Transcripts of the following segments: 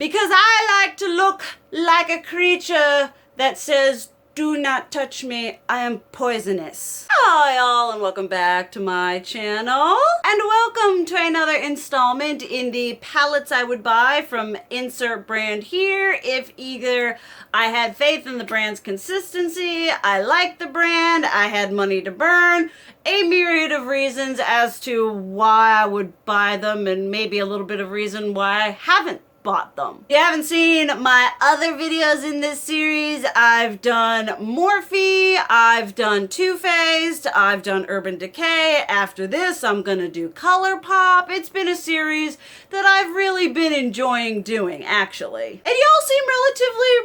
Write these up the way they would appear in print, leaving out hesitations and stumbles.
Because I like to look like a creature that says, "Do not touch me, I am poisonous." Hi y'all, and welcome back to my channel. And welcome to another installment in the palettes I would buy from insert brand here if either I had faith in the brand's consistency, I liked the brand, I had money to burn, a myriad of reasons as to why I would buy them, and maybe a little bit of reason why I haven't bought them. If you haven't seen my other videos in this series, I've done Morphe, I've done Too Faced, I've done Urban Decay. After this, I'm gonna do ColourPop. It's been a series that I've really been enjoying doing, actually. And y'all seem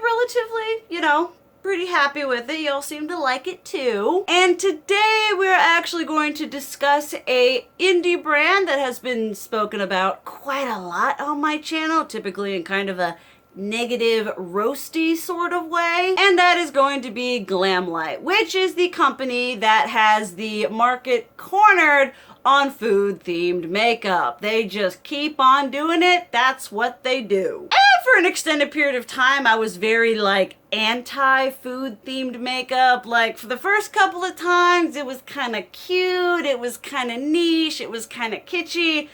relatively, you know, pretty happy with it. Y'all seem to like it too. And today we're actually going to discuss a indie brand that has been spoken about quite a lot on my channel, typically in kind of a negative, roasty sort of way. And that is going to be Glamlite, which is the company that has the market cornered on food-themed makeup. They just keep on doing it. That's what they do. And for an extended period of time, I was very like anti-food themed makeup. Like for the first couple of times, it was kind of cute, it was kind of niche, it was kind of kitschy.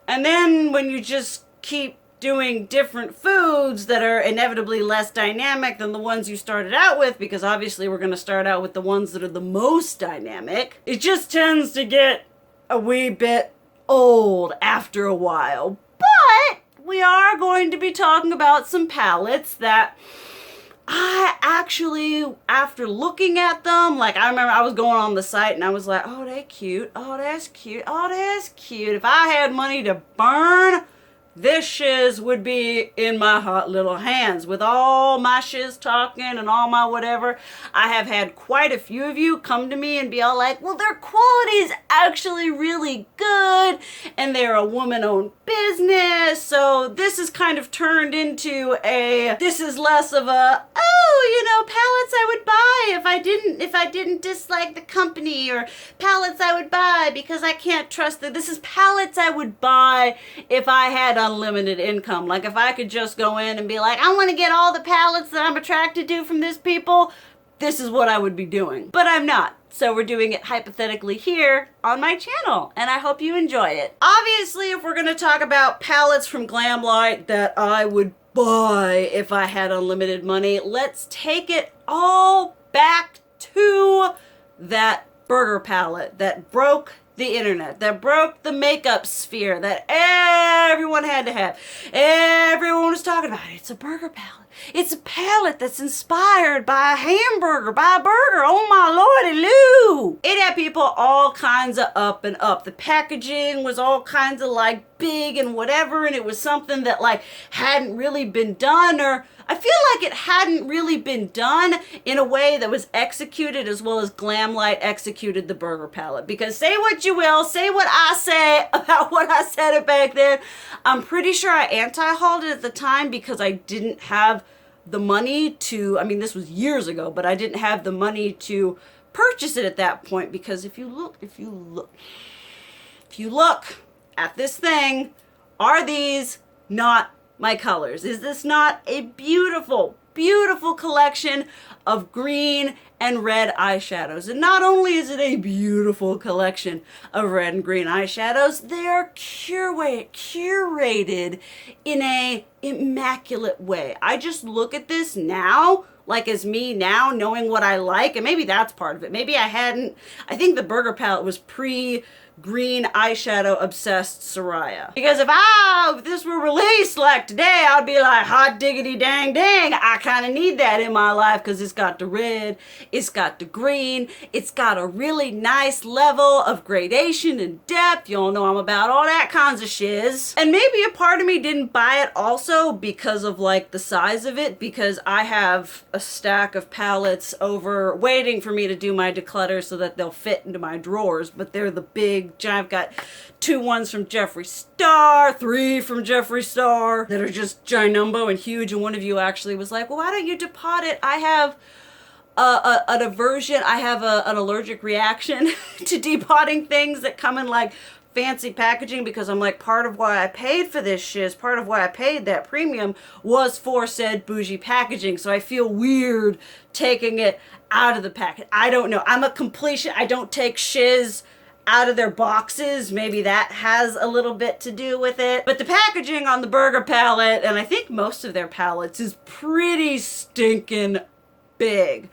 And then when you just keep doing different foods that are inevitably less dynamic than the ones you started out with, because obviously we're going to start out with the ones that are the most dynamic, it just tends to get a wee bit old after a while. But we are going to be talking about some palettes that I actually, after looking at them, like I remember I was going on the site and I was like, oh, they cute, oh, that's cute, oh, that's cute. If I had money to burn, this shiz would be in my hot little hands. With all my shiz talking and all my whatever, I have had quite a few of you come to me and be all like, well, their quality is actually really good and they're a woman-owned business. So this is kind of turned into this is less of a, oh, you know, palettes I would buy if I didn't dislike the company, or palettes I would buy because I can't trust that. This is palettes I would buy if I had unlimited income. Like if I could just go in and be like, I want to get all the palettes that I'm attracted to from this people, this is what I would be doing. But I'm not. So we're doing it hypothetically here on my channel, and I hope you enjoy it. Obviously, if we're going to talk about palettes from Glamlite that I would buy if I had unlimited money, let's take it all back to that burger palette that broke the internet, that broke the makeup sphere, that everyone had to have. Everyone was talking about it. It's a burger palette. It's a palette that's inspired by a hamburger, by a burger. Oh my lordy Lou. It had people all kinds of up and up. The packaging was all kinds of like big and whatever, and it was something that like hadn't really been done, or I feel like it hadn't really been done in a way that was executed as well as Glamlite executed the burger palette. Because say what you will, say what I say about what I said it back then, I'm pretty sure I anti-hauled it at the time because I didn't have the money to, I mean, this was years ago, but I didn't have the money to purchase it at that point. Because if you look at this thing, are these not my colors? Is this not a beautiful, beautiful collection of green and red eyeshadows? And not only is it a beautiful collection of red and green eyeshadows, they are curated in a immaculate way. I just look at this now, like as me now, knowing what I like, and maybe that's part of it. Maybe I think the burger palette was green eyeshadow obsessed Soraya. Because if this were released like today, I'd be like, hot diggity dang dang, I kind of need that in my life because it's got the red, it's got the green, it's got a really nice level of gradation and depth. Y'all know I'm about all that kinds of shiz. And maybe a part of me didn't buy it also because of like the size of it, because I have a stack of palettes over waiting for me to do my declutter so that they'll fit into my drawers, but they're the big, I've got 2 ones from Jeffree Star, 3 from Jeffree Star that are just ginormous and huge. And one of you actually was like, well, why don't you depot it? I have an aversion. I have an allergic reaction to depotting things that come in like fancy packaging because I'm like, part of why I paid for this shiz, part of why I paid that premium was for said bougie packaging. So I feel weird taking it out of the packet. I don't know. I'm a completion. I don't take shiz out of their boxes. Maybe that has a little bit to do with it. But the packaging on the burger palette, and I think most of their palettes, is pretty stinking big.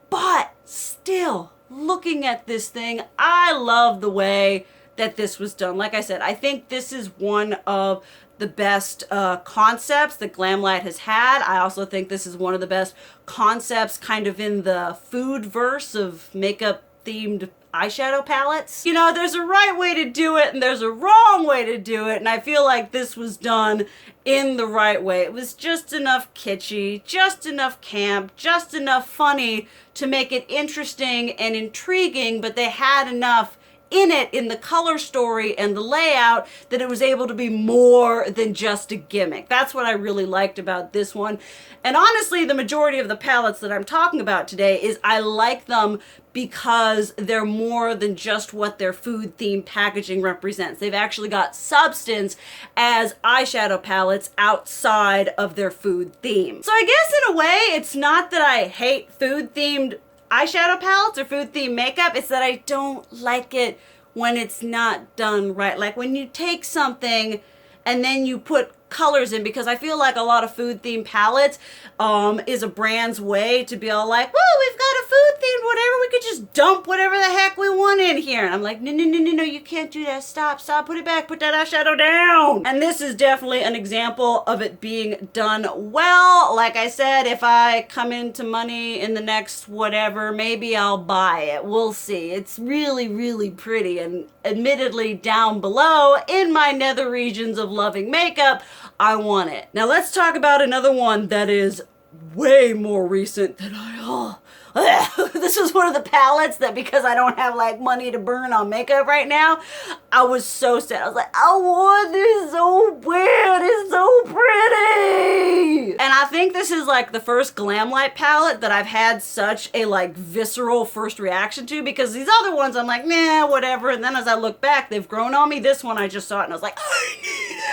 But still, looking at this thing, I love the way that this was done. Like I said, I think this is one of the best concepts that Glamlite has had. I also think this is one of the best concepts kind of in the food verse of makeup themed eyeshadow palettes. You know, there's a right way to do it and there's a wrong way to do it, and I feel like this was done in the right way. It was just enough kitschy, just enough camp, just enough funny to make it interesting and intriguing, but they had enough in it, in the color story and the layout, that it was able to be more than just a gimmick. That's what I really liked about this one. And honestly, the majority of the palettes that I'm talking about today is I like them because they're more than just what their food themed packaging represents. They've actually got substance as eyeshadow palettes outside of their food theme. So I guess in a way, it's not that I hate food themed eyeshadow palettes or food themed makeup, it's that I don't like it when it's not done right. Like when you take something and then you put colors in, because I feel like a lot of food themed palettes is a brand's way to be all like, whoa, we've got a food themed whatever, we could just dump whatever the heck we want in here. And I'm like, no, no, no, no, no, you can't do that. Stop, put it back, put that eyeshadow down. And this is definitely an example of it being done well. Like I said, if I come into money in the next whatever, maybe I'll buy it. We'll see. It's really, really pretty, and admittedly down below in my nether regions of loving makeup, I want it. Now let's talk about another one that is way more recent than this is one of the palettes that, because I don't have like money to burn on makeup right now, I was so sad. I was like, I want this so bad. It's so pretty. And I think this is like the first Glamlite palette that I've had such a like visceral first reaction to, because these other ones I'm like, nah, whatever. And then as I look back, they've grown on me. This one I just saw it and I was like, I need it.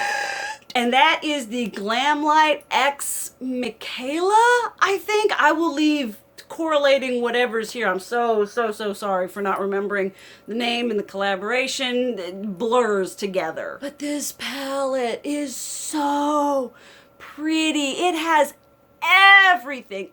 And that is the Glamlite X Michaela. I think I will leave correlating whatever's here. I'm so sorry for not remembering the name and the collaboration. It blurs together. But this palette is so pretty. It has everything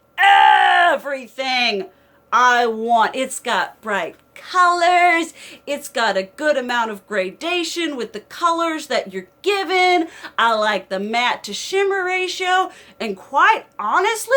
I want. It's got bright colors. It's got a good amount of gradation with the colors that you're given. I like the matte to shimmer ratio. And quite honestly,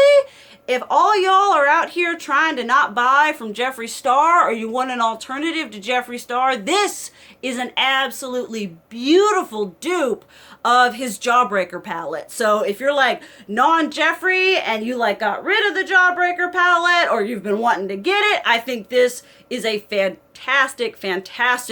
if all y'all are out here trying to not buy from Jeffree Star, or you want an alternative to Jeffree Star, this is an absolutely beautiful dupe of his Jawbreaker palette. So if you're like non-Jeffree and you like got rid of the Jawbreaker palette, or you've been wanting to get it, I think this is a fantastic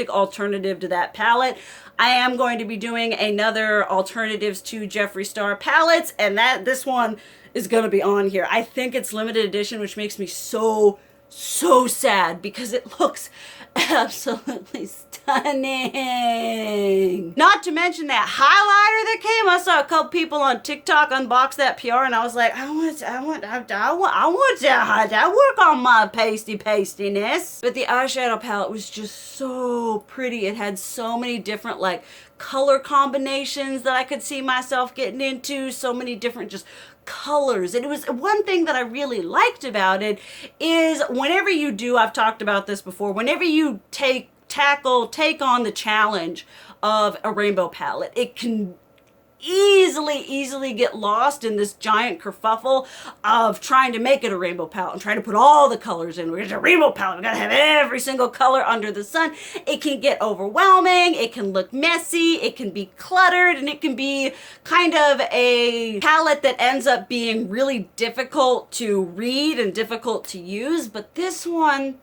alternative to that palette. I am going to be doing another alternatives to Jeffree Star palettes, and this one is going to be on here. I think it's limited edition, which makes me so sad because it looks absolutely stunning. Not to mention that highlighter that came. I saw a couple people on TikTok unbox that PR, and I was like, I want that. I work on my pastiness. But the eyeshadow palette was just so pretty. It had so many different like color combinations that I could see myself getting into. So many different just colors. And it was one thing that I really liked about it is whenever you do, I've talked about this before, whenever you take on the challenge of a rainbow palette, it can easily get lost in this giant kerfuffle of trying to make it a rainbow palette and trying to put all the colors in. We're a rainbow palette, we gotta have every single color under the sun. It can get overwhelming, it can look messy, it can be cluttered, and it can be kind of a palette that ends up being really difficult to read and difficult to use. But this one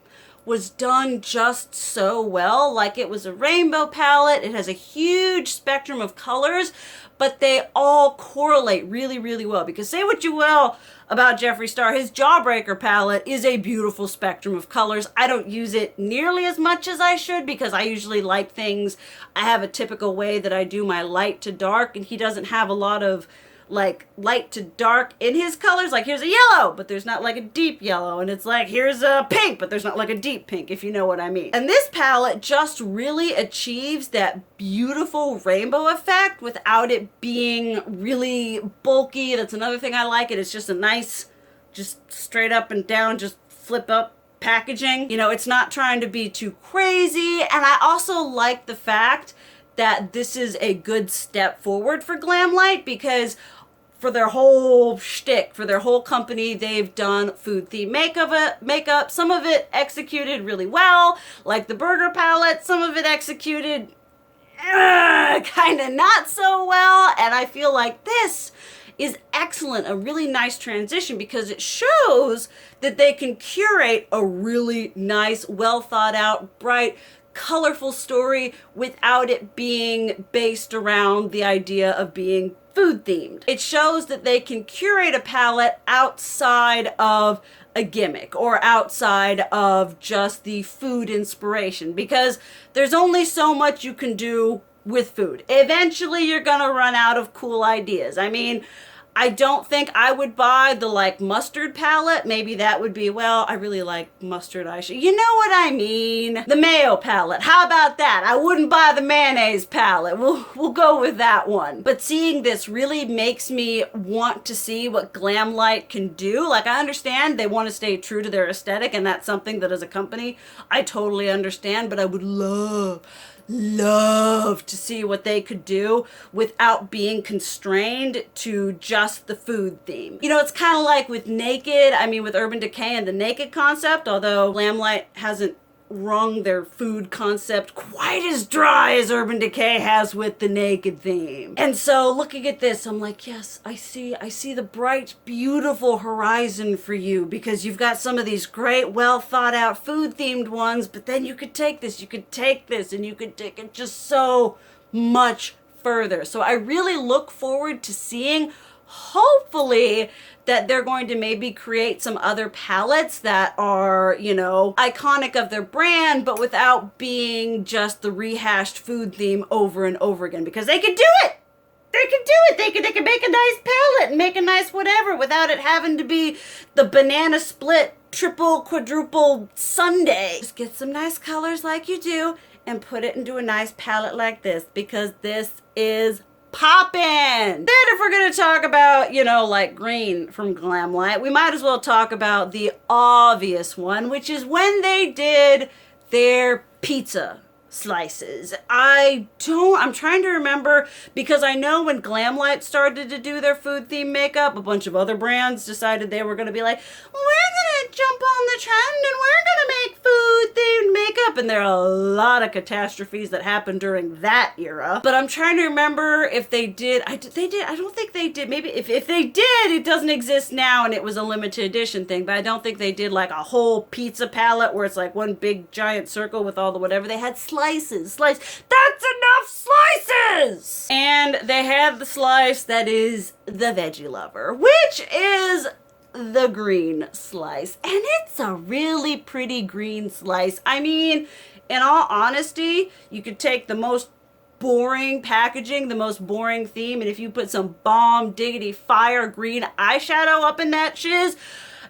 was done just so well. Like, it was a rainbow palette. It has a huge spectrum of colors, but they all correlate really, really well. Because say what you will about Jeffree Star, his Jawbreaker palette is a beautiful spectrum of colors. I don't use it nearly as much as I should because I usually like things. I have a typical way that I do my light to dark, and he doesn't have a lot of like light to dark in his colors. Like, here's a yellow, but there's not like a deep yellow, and it's like here's a pink, but there's not like a deep pink, if you know what I mean. And this palette just really achieves that beautiful rainbow effect without it being really bulky. That's another thing I like. It's just a nice, just straight up and down, just flip up packaging. You know, it's not trying to be too crazy. And I also like the fact that this is a good step forward for Glamlite, because for their whole shtick, for their whole company, they've done food themed makeup. Some of it executed really well, like the burger palette. Some of it executed kind of not so well. And I feel like this is excellent, a really nice transition, because it shows that they can curate a really nice, well thought out, bright, colorful story without it being based around the idea of being food themed. It shows that they can curate a palette outside of a gimmick or outside of just the food inspiration, because there's only so much you can do with food. Eventually you're gonna run out of cool ideas. I mean, I don't think I would buy the like mustard palette. Maybe that would be, well, I really like mustard eyeshadow. You know what I mean? The mayo palette. How about that? I wouldn't buy the mayonnaise palette. We'll go with that one. But seeing this really makes me want to see what Glamlite can do. Like, I understand they want to stay true to their aesthetic, and that's something that as a company I totally understand, but I would love to see what they could do without being constrained to just the food theme. You know, it's kind of like with Naked, I mean with Urban Decay and the Naked concept, although Glamlite hasn't wrung their food concept quite as dry as Urban Decay has with the Naked theme. And so looking at this, I'm like, yes, I see the bright, beautiful horizon for you, because you've got some of these great, well thought out food themed ones, but then you could take this, and you could take it just so much further. So I really look forward to seeing, hopefully, that they're going to maybe create some other palettes that are, you know, iconic of their brand, but without being just the rehashed food theme over and over again, because they could do it. They could make a nice palette and make a nice whatever without it having to be the banana split triple quadruple sundae. Just get some nice colors like you do and put it into a nice palette like this, because this is poppin'. Then if we're gonna talk about, you know, like green from Glamlite, we might as well talk about the obvious one, which is when they did their pizza slices. I'm trying to remember, because I know when Glamlite started to do their food theme makeup, a bunch of other brands decided they were going to be like, well, we're going to jump on the trend and we're going to make food themed makeup. And there are a lot of catastrophes that happened during that era. But I'm trying to remember if they did. I don't think they did. Maybe if they did, it doesn't exist now and it was a limited edition thing. But I don't think they did like a whole pizza palette where it's like one big giant circle with all the whatever. They had slices. That's enough slices! And they had the slice that is the Veggie Lover, which is the green slice. And it's a really pretty green slice. I mean, in all honesty, you could take the most boring packaging, the most boring theme, and if you put some bomb diggity fire green eyeshadow up in that shiz,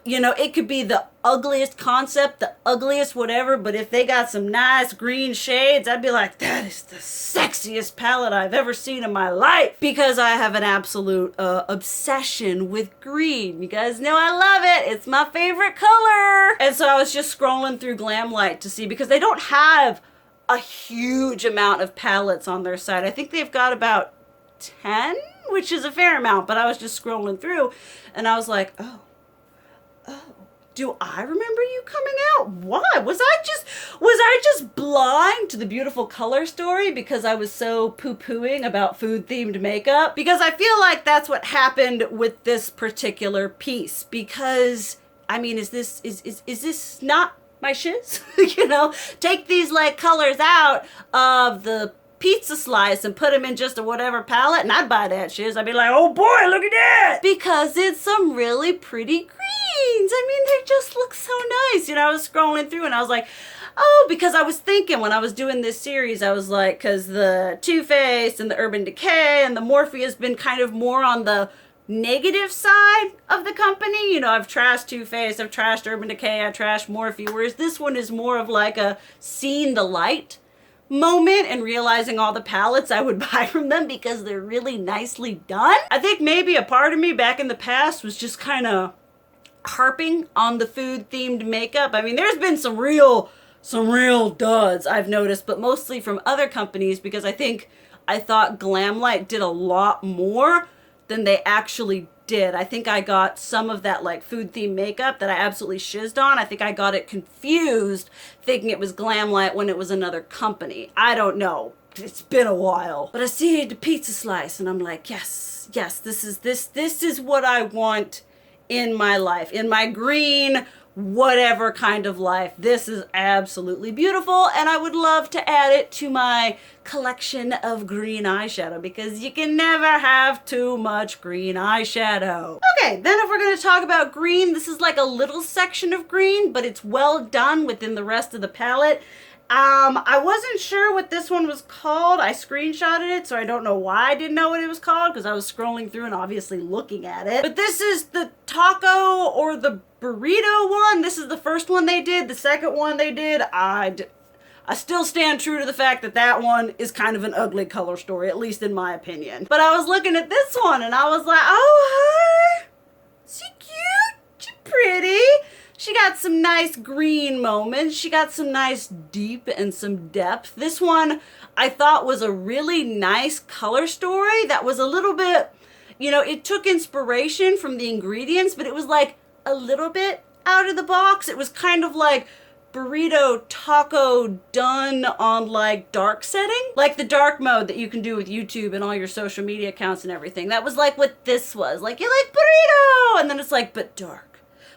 you know, it could be the ugliest concept, the ugliest whatever, but if they got some nice green shades, I'd be like, that is the sexiest palette I've ever seen in my life, because I have an absolute obsession with green. You guys know I love it. It's my favorite color. And so I was just scrolling through Glamlite to see, because they don't have a huge amount of palettes on their site. I think they've got about 10, which is a fair amount, but I was just scrolling through and I was like, oh, do I remember you coming out? Why? Was I just blind to the beautiful color story because I was so poo-pooing about food-themed makeup? Because I feel like that's what happened with this particular piece. Because, I mean, is this not my shiz. You know, take these like colors out of the pizza slice and put them in just a whatever palette, and I'd buy that shiz. I'd be like, oh boy, look at that! Because it's some really pretty greens. I mean, they just look so nice. You know, I was scrolling through and I was like, oh, because I was thinking when I was doing this series, I was like, because the Too Faced and the Urban Decay and the Morphe has been kind of more on the negative side of the company. You know, I've trashed Too Faced, I've trashed Urban Decay, I trashed Morphe, whereas this one is more of like a seeing the light moment and realizing all the palettes I would buy from them because they're really nicely done. I think maybe a part of me back in the past was just kind of harping on the food themed makeup. I mean, there's been some real duds I've noticed, but mostly from other companies because I thought Glamlite did a lot more than they actually did. I think I got some of that like food themed makeup that I absolutely shizzed on. I think I got it confused thinking it was Glamlite when it was another company. I don't know. It's been a while. But I see the pizza slice and I'm like, yes, this is what I want in my life, in my green whatever kind of life. This is absolutely beautiful, and I would love to add it to my collection of green eyeshadow because you can never have too much green eyeshadow. Okay, then if we're going to talk about green, this is like a little section of green, but it's well done within the rest of the palette. I wasn't sure what this one was called. I screenshotted it, so I don't know why I didn't know what it was called because I was scrolling through and obviously looking at it. But this is the taco or the burrito one. This is the first one they did. The second one they did, I still stand true to the fact that that one is kind of an ugly color story, at least in my opinion. But I was looking at this one and I was like, oh, hi. She cute. She pretty. She got some nice green moments. She got some nice deep and some depth. This one I thought was a really nice color story that was a little bit, you know, it took inspiration from the ingredients, but it was like a little bit out of the box. It was kind of like burrito taco done on like dark setting, like the dark mode that you can do with YouTube and all your social media accounts and everything. That was like what this was. Like, you like burrito, and then it's like, but dark.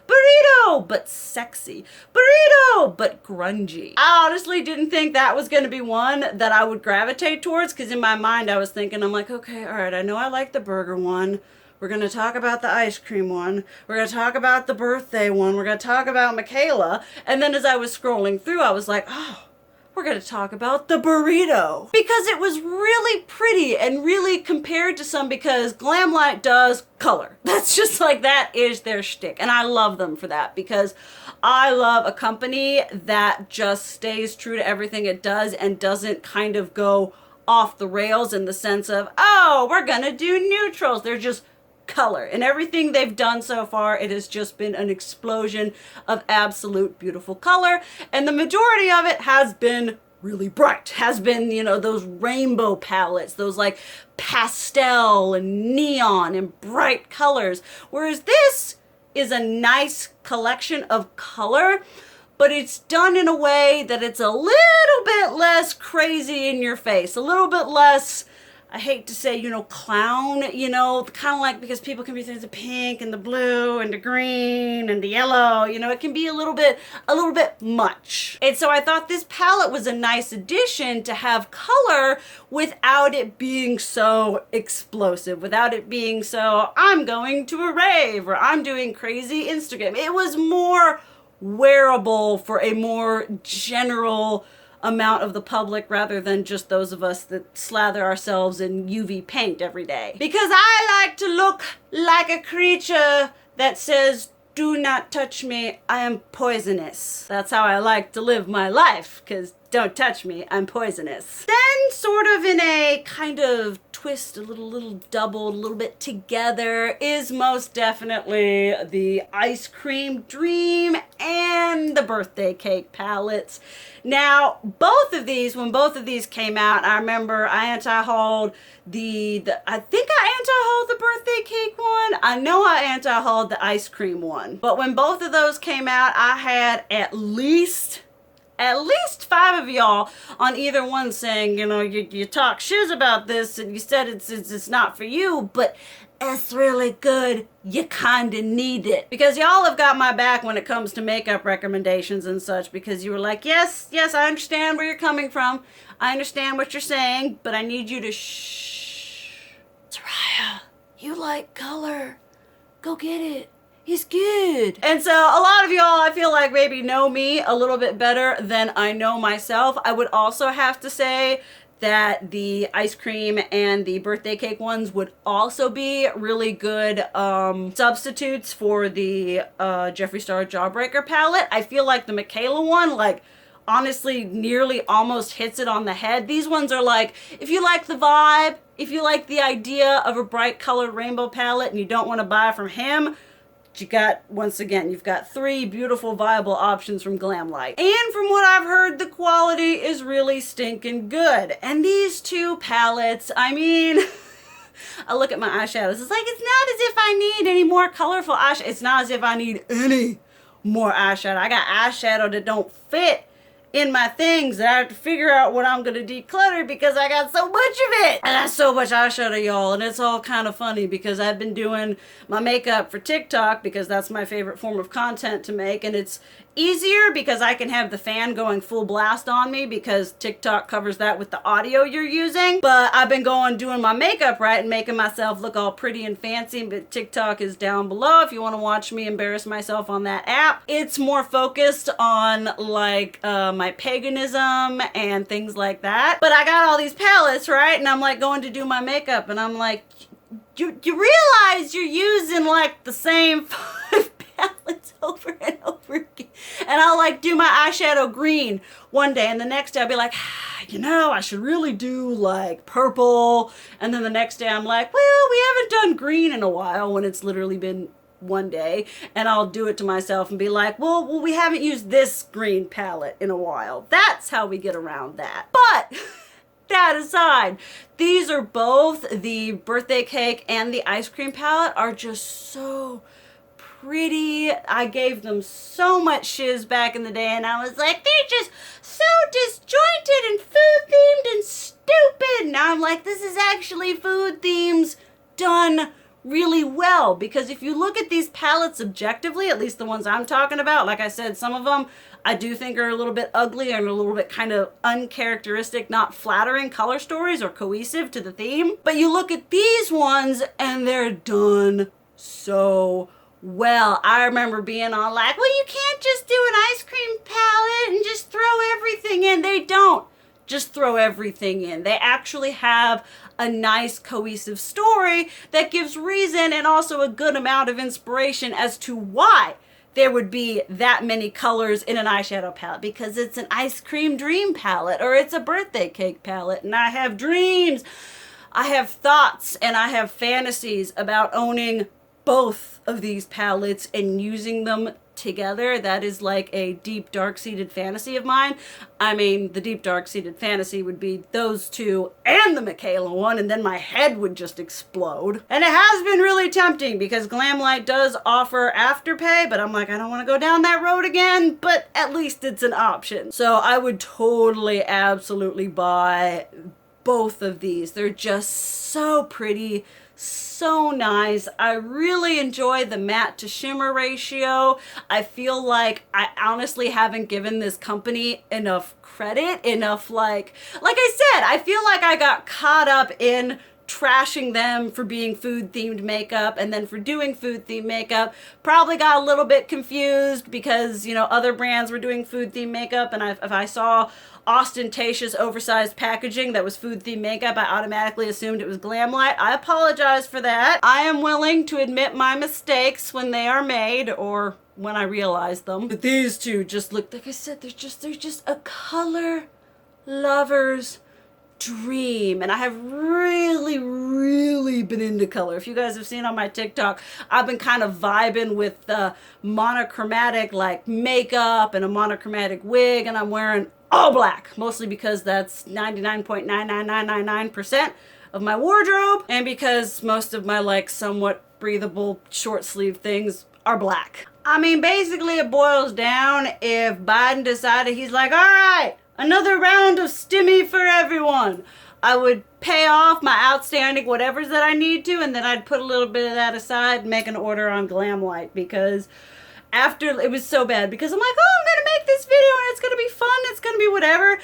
Burrito, but sexy. Burrito, but grungy. I honestly didn't think that was going to be one that I would gravitate towards because in my mind I was thinking, I'm like, okay, all right, I know I like the burger one. We're going to talk about the ice cream one. We're going to talk about the birthday one. We're going to talk about Michaela. And then as I was scrolling through, I was like, oh, we're going to talk about the burrito. Because it was really pretty and really compared to some, because Glamlite does color. That's just like, that is their shtick. And I love them for that because I love a company that just stays true to everything it does and doesn't kind of go off the rails in the sense of, oh, we're going to do neutrals. They're just color, and everything they've done so far, it has just been an explosion of absolute beautiful color, and the majority of it has been really bright, has been, you know, those rainbow palettes, those like pastel and neon and bright colors, whereas this is a nice collection of color, but it's done in a way that it's a little bit less crazy in your face, a little bit less, I hate to say, you know, clown, you know, kind of like, because people can be saying the pink and the blue and the green and the yellow, you know, it can be a little bit much. And so I thought this palette was a nice addition to have color without it being so explosive, without it being so, I'm going to a rave or I'm doing crazy Instagram. It was more wearable for a more general amount of the public rather than just those of us that slather ourselves in UV paint every day. Because I like to look like a creature that says, do not touch me, I am poisonous. That's how I like to live my life, because don't touch me, I'm poisonous. Then sort of in a kind of twist, a little doubled, a little bit together, is most definitely the Ice Cream Dream and the Birthday Cake palettes. Now, both of these, when both of these came out, I remember I anti-hauled I think I anti-hauled the Birthday Cake one. I know I anti-hauled the Ice Cream one. But when both of those came out, I had at least 5 of y'all on either one saying, you know, you talk shiz about this and you said it's not for you, but it's really good. You kinda need it. Because y'all have got my back when it comes to makeup recommendations and such, because you were like, yes, I understand where you're coming from. I understand what you're saying, but I need you to shh. Soraya, you like color. Go get it. He's good. And so a lot of y'all, I feel like, maybe know me a little bit better than I know myself. I would also have to say that the ice cream and the birthday cake ones would also be really good substitutes for the Jeffree Star Jawbreaker palette. I feel like the Michaela one, like, honestly nearly almost hits it on the head. These ones are like, if you like the vibe, if you like the idea of a bright colored rainbow palette and you don't want to buy from him, you got, once again, you've got 3 beautiful viable options from Glamlite. And from what I've heard, the quality is really stinking good. And these 2 palettes, I mean, I look at my eyeshadows, it's like, it's not as if I need any more colorful eyeshadow. It's not as if I need any more eyeshadow. I got eyeshadow that don't fit in my things that I have to figure out what I'm gonna declutter because I got so much of it. I got so much eyeshadow, y'all, and it's all kind of funny because I've been doing my makeup for TikTok because that's my favorite form of content to make, and it's easier because I can have the fan going full blast on me because TikTok covers that with the audio you're using. But I've been doing my makeup right and making myself look all pretty and fancy, but TikTok is down below if you want to watch me embarrass myself on that app. It's more focused on like my paganism and things like that. But I got all these palettes, right? And I'm like going to do my makeup and I'm like, you realize you're using like the same 5 palettes over and over again. And I'll like do my eyeshadow green one day and the next day I'll be like, you know, I should really do like purple. And then the next day I'm like, well, we haven't done green in a while when it's literally been one day. And I'll do it to myself and be like, well, we haven't used this green palette in a while. That's how we get around that. But that aside, these are both, the birthday cake and the ice cream palette are just so pretty. I gave them so much shiz back in the day and I was like, they're just so disjointed and food themed and stupid. Now I'm like, this is actually food themes done really well, because if you look at these palettes objectively, at least the ones I'm talking about, like I said, some of them I do think are a little bit ugly and a little bit kind of uncharacteristic, not flattering color stories or cohesive to the theme. But you look at these ones and they're done so well. I remember being on like, well, you can't just do an ice cream palette and just throw everything in. They don't just throw everything in. They actually have a nice cohesive story that gives reason and also a good amount of inspiration as to why there would be that many colors in an eyeshadow palette, because it's an ice cream dream palette or it's a birthday cake palette, and I have dreams, I have thoughts, and I have fantasies about owning both of these palettes and using them together. That is like a deep dark-seated fantasy of mine. I mean, the deep dark-seated fantasy would be those 2 and the Michaela one, and then my head would just explode. And it has been really tempting because Glamlite does offer Afterpay, but I'm like, I don't want to go down that road again, but at least it's an option. So I would totally, absolutely buy both of these. They're just so pretty, so nice. I really enjoy the matte to shimmer ratio. I feel like I honestly haven't given this company enough credit, enough like I said, I feel like I got caught up in trashing them for being food themed makeup and then for doing food themed makeup. Probably got a little bit confused because, you know, other brands were doing food themed makeup, and if I saw ostentatious oversized packaging that was food themed makeup, I automatically assumed it was Glamlite. I apologize for that. I am willing to admit my mistakes when they are made or when I realize them. But these 2 just look, like I said, they're just a color lover's dream. And I have really been into color. If you guys have seen on my TikTok, I've been kind of vibing with the monochromatic like makeup and a monochromatic wig, and I'm wearing all black, mostly because that's 99.99999% of my wardrobe, and because most of my like somewhat breathable short sleeve things are black. I mean, basically it boils down, if Biden decided, he's like, all right, another round of stimmy for everyone. I would pay off my outstanding whatevers that I need to, and then I'd put a little bit of that aside and make an order on Glamlite, because after, it was so bad, because I'm like, oh, I'm gonna make this video and it's gonna be fun, it's gonna be whatever.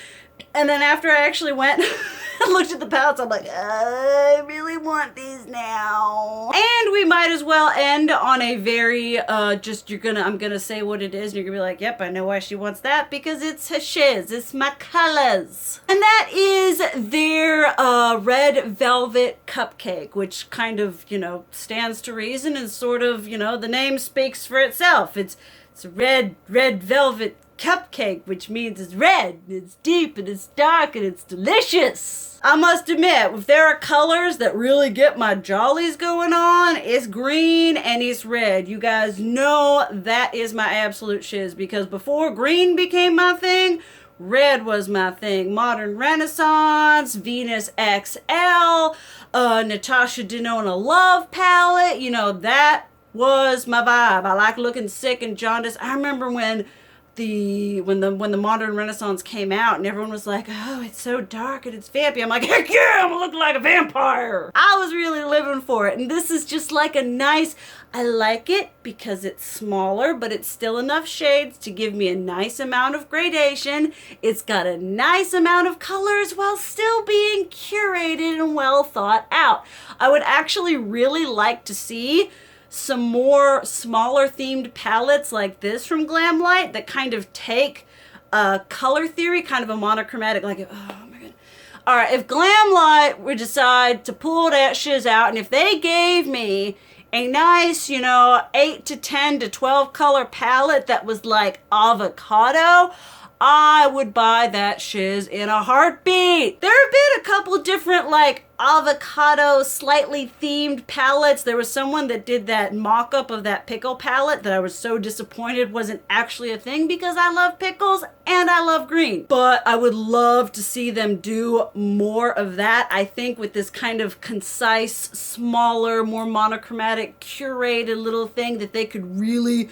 And then after I actually went and looked at the palettes, I'm like, I really want these now. And we might as well end on a very, I'm gonna say what it is, and you're gonna be like, yep, I know why she wants that, because it's her shiz, it's my colors. And that is their red velvet cupcake, which kind of, you know, stands to reason, and sort of, you know, the name speaks for itself. It's a red velvet cupcake, which means it's red, and it's deep, and it's dark, and it's delicious. I must admit, if there are colors that really get my jollies going on, it's green and it's red. You guys know that is my absolute shiz, because before green became my thing, red was my thing. Modern Renaissance, Venus XL, Natasha Denona Love palette, you know, that was my vibe. I like looking sick and jaundiced. I remember when the Modern Renaissance came out and everyone was like, oh, it's so dark and it's vampy. I'm like, heck yeah, I'm gonna look like a vampire. I was really living for it. And this is just like a nice, I like it because it's smaller, but it's still enough shades to give me a nice amount of gradation. It's got a nice amount of colors while still being curated and well thought out. I would actually really like to see some more smaller themed palettes like this from Glamlite that kind of take color theory, kind of a monochromatic, like, oh my god. All right, if Glamlite would decide to pull that shiz out, and if they gave me a nice, you know, 8 to 10 to 12 color palette that was like avocado, I would buy that shiz in a heartbeat. There have been a couple different like avocado slightly themed palettes. There was someone that did that mock-up of that pickle palette that I was so disappointed wasn't actually a thing, because I love pickles and I love green. But I would love to see them do more of that. I think with this kind of concise, smaller, more monochromatic, curated little thing, that they could really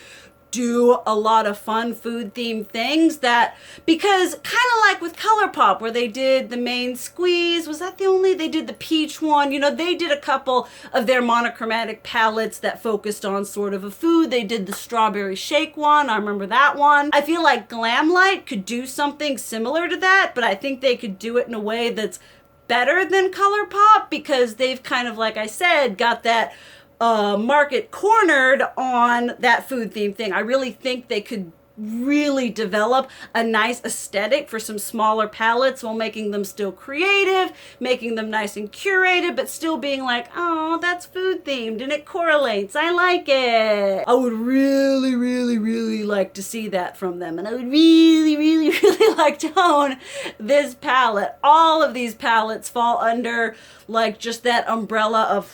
do a lot of fun food themed things. That, because kind of like with ColourPop, where they did the main squeeze, was that the only, they did the peach one, you know, they did a couple of their monochromatic palettes that focused on sort of a food. They did the strawberry shake one, I remember that one. I feel like Glamlite could do something similar to that, but I think they could do it in a way that's better than ColourPop, because they've kind of, like I said, got that market cornered on that food theme thing. I really think they could really develop a nice aesthetic for some smaller palettes while making them still creative, making them nice and curated, but still being like, oh, that's food themed and it correlates. I like it. I would really, really, really like to see that from them. And I would really, really, really like to own this palette. All of these palettes fall under like just that umbrella of,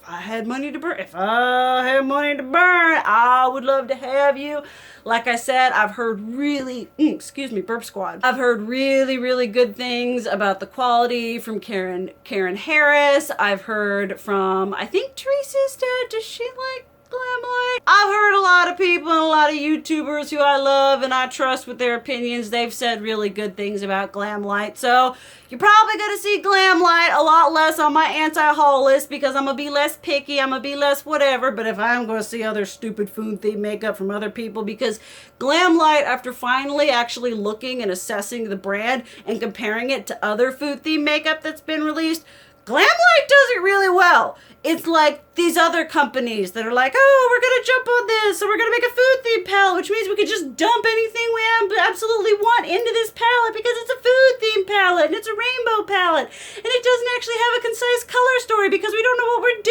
if I had money to burn, I would love to have you. Like I said, I've heard really, excuse me, burp squad. I've heard really, really good things about the quality from Karen Harris. I've heard from, I think Teresa's dad, does she like Glamlite? I've heard a lot of people and a lot of YouTubers who I love and I trust with their opinions. They've said really good things about Glamlite. So you're probably going to see Glamlite a lot less on my anti-haul list, because I'm going to be less picky. I'm going to be less whatever. But if I'm going to see other stupid food themed makeup from other people, because Glamlite, after finally actually looking and assessing the brand and comparing it to other food themed makeup that's been released, Glamlite does it really well. It's like these other companies that are like, oh, we're going to jump on this, and we're going to make a food theme palette, which means we could just dump anything we absolutely want into this palette, because it's a food theme palette, and it's a rainbow palette, and it doesn't actually have a concise color story because we don't know what we're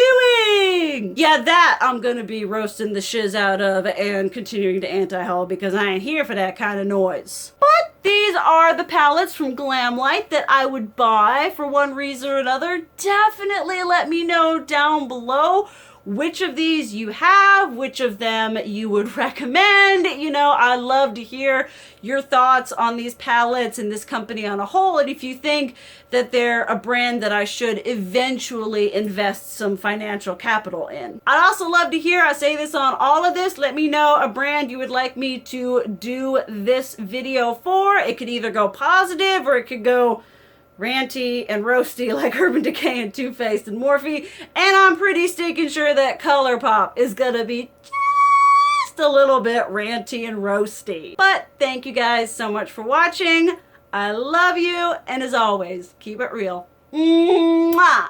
doing. Yeah, that I'm going to be roasting the shiz out of and continuing to anti-haul, because I ain't here for that kind of noise. But these are the palettes from Glamlite that I would buy for one reason or another. Definitely let me know down below which of these you have, which of them you would recommend. You know, I love to hear your thoughts on these palettes and this company on a whole, and if you think that they're a brand that I should eventually invest some financial capital in. I'd also love to hear, I say this on all of this, let me know a brand you would like me to do this video for. It could either go positive or it could go ranty and roasty like Urban Decay and Too Faced and Morphe, and I'm pretty stinking sure that ColourPop is gonna be just a little bit ranty and roasty. But thank you guys so much for watching. I love you, and as always, keep it real. Mwah!